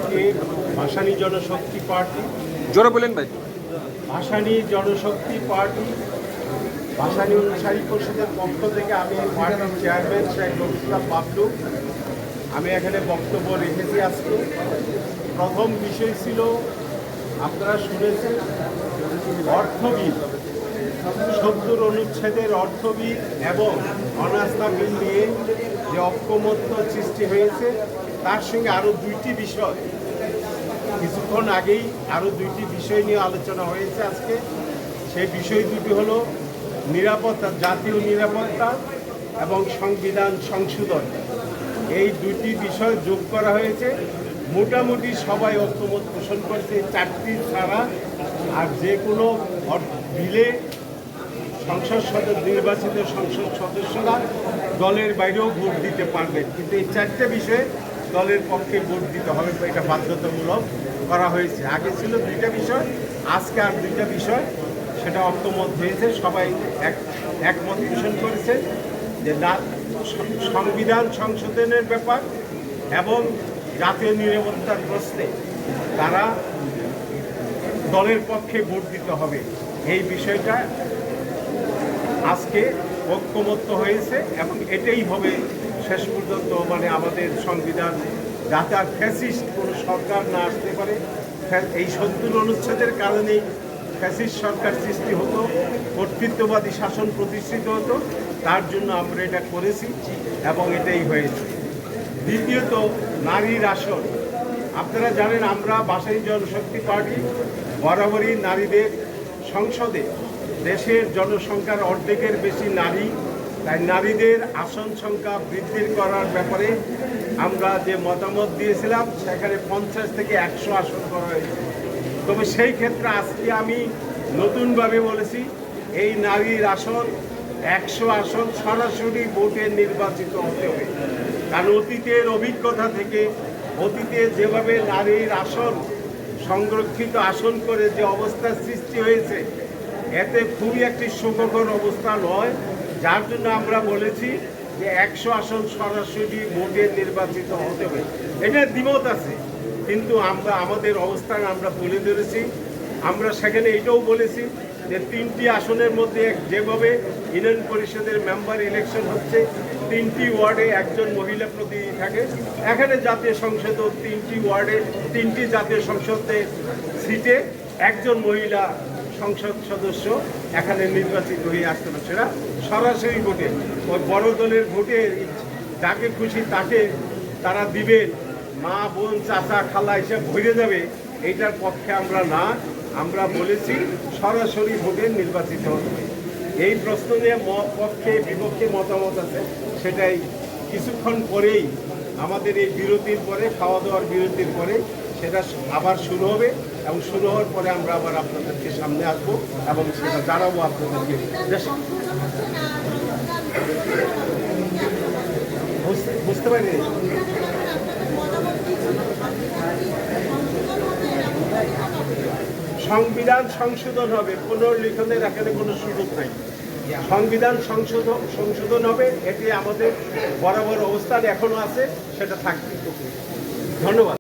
আজকে ভাসানী জনশক্তি পার্টি, জোরে বলেন ভাই। ভাসানী জনশক্তি পার্টি ভাসানী অনুসারী পরিষদের পক্ষ থেকে আমি পার্টির চেয়ারম্যান শেখ রফিকুল্লাহ বাবলু, আমি এখানে বক্তব্য রেখেছি। আজকে প্রথম বিষয় ছিল, আপনারা শুনেছেন, অর্থবিল ৭০ অনুচ্ছেদের অর্থবিল এবং অনাস্থা বিল নিয়ে যে ঐক্যমত্য সৃষ্টি হয়েছে, তার সঙ্গে আরও দুইটি বিষয়, কিছুক্ষণ আগেই আরও দুইটি বিষয় নিয়ে আলোচনা হয়েছে আজকে। সেই বিষয় দুটি হলো নিরাপত্তা, জাতীয় নিরাপত্তা এবং সংবিধান সংশোধন। এই দুটি বিষয় যোগ করা হয়েছে। মোটামুটি সবাই ঐক্যমত পোষণ করেছে, চারটি ছাড়া। আর যে কোনো বিলে সংসদ সদস্য, নির্বাচিত সংসদ সদস্যরা দলের বাইরেও ভোট দিতে পারবেন, কিন্তু এই চারটে বিষয়ে দলের পক্ষে ভোট দিতে হবে, এটা বাধ্যতামূলক করা হয়েছে। আগে ছিল দুইটা বিষয়, আজকে আর দুইটা বিষয়, সেটা ঐক্যমত হয়েছে। সবাই একমত পোষণ করেছে যে সংবিধান সংশোধনের ব্যাপার এবং জাতীয় নিরাপত্তার প্রশ্নে তারা দলের পক্ষে ভোট দিতে হবে। এই বিষয়টা আজকে ঐক্যমত্য হয়েছে এবং এটাই হবে শেষ পর্যন্ত, মানে আমাদের সংবিধান, যাতে আর ফ্যাসিস্ট কোনো সরকার না আসতে পারে। এই ৭০ অনুচ্ছেদের কারণেই ফ্যাসিস্ট সরকার সৃষ্টি হতো, কর্তৃত্ববাদী শাসন প্রতিষ্ঠিত হতো। তার জন্য আমরা এটা করেছি এবং এটাই হয়েছে। দ্বিতীয়ত, নারীর আসন। আপনারা জানেন, আমরা ভাসানী জনশক্তি পার্টি বরাবরই নারীদের সংসদে, দেশের জনসংখ্যার অর্ধেকের বেশি নারী, তাই নারীদের আসন সংখ্যা বৃদ্ধি করার ব্যাপারে আমরা যে মতামত দিয়েছিলাম, সেখানে 50 থেকে 100 আসন করা হয়েছে। তবে সেই ক্ষেত্রে আজকে আমি নতুনভাবে বলেছি, এই নারীর আসন 100 আসন সরাসরি ভোটে নির্বাচিত হতে হবে। কারণ অতীতের অভিজ্ঞতা থেকে, অতীতে যেভাবে নারীর আসন, সংরক্ষিত আসন করে যে অবস্থার সৃষ্টি হয়েছে, এতে খুবই একটি সুখকর অবস্থা নয়। যার জন্য আমরা বলেছি যে 100 আসন সরাসরি ভোটে নির্বাচিত হতে হবে। এটা দ্বিমত আছে, কিন্তু আমরা আমাদের অবস্থান আমরা তুলে ধরেছি। আমরা সেখানে এটাও বলেছি যে 3টি আসনের মধ্যে, যেভাবে ইউনিয়ন পরিষদের মেম্বার ইলেকশন হচ্ছে, 3টি ওয়ার্ডে একজন মহিলা প্রতিনিধি থাকে, এখানে জাতীয় সংসদও 3টি ওয়ার্ডে, 3টি জাতীয় সংসদের সিটে একজন মহিলা সংসদ সদস্য এখানে নির্বাচিত হয়ে আসতে পারে। সেটা সরাসরি ভোটে, ওই বড় দলের ভোটে যাকে খুশি তাকে তারা দিবেন, মা বোন চাচা খালা হিসেবে ভরে যাবে, এইটার পক্ষে আমরা না। আমরা বলেছি সরাসরি ভোটে নির্বাচিত হবে। এই প্রশ্ন নিয়ে পক্ষে বিপক্ষে মতামত আছে, সেটাই কিছুক্ষণ পরেই, আমাদের এই বিরতির পরে, খাওয়া দাওয়ার বিরতির পরে সেটা আবার শুরু হবে এবং শুরু হওয়ার পরে আমরা আবার আপনাদেরকে সামনে আসবো এবং সেটা জানাবো আপনাদেরকে। বুঝতে পারি সংবিধান সংশোধন হবে, পুনর্লিখনের এখানে কোনো সুযোগ নাই। সংবিধান সংশোধন হবে, এটি আমাদের বরাবর অবস্থান এখনো আছে, সেটা থাকবে। ধন্যবাদ।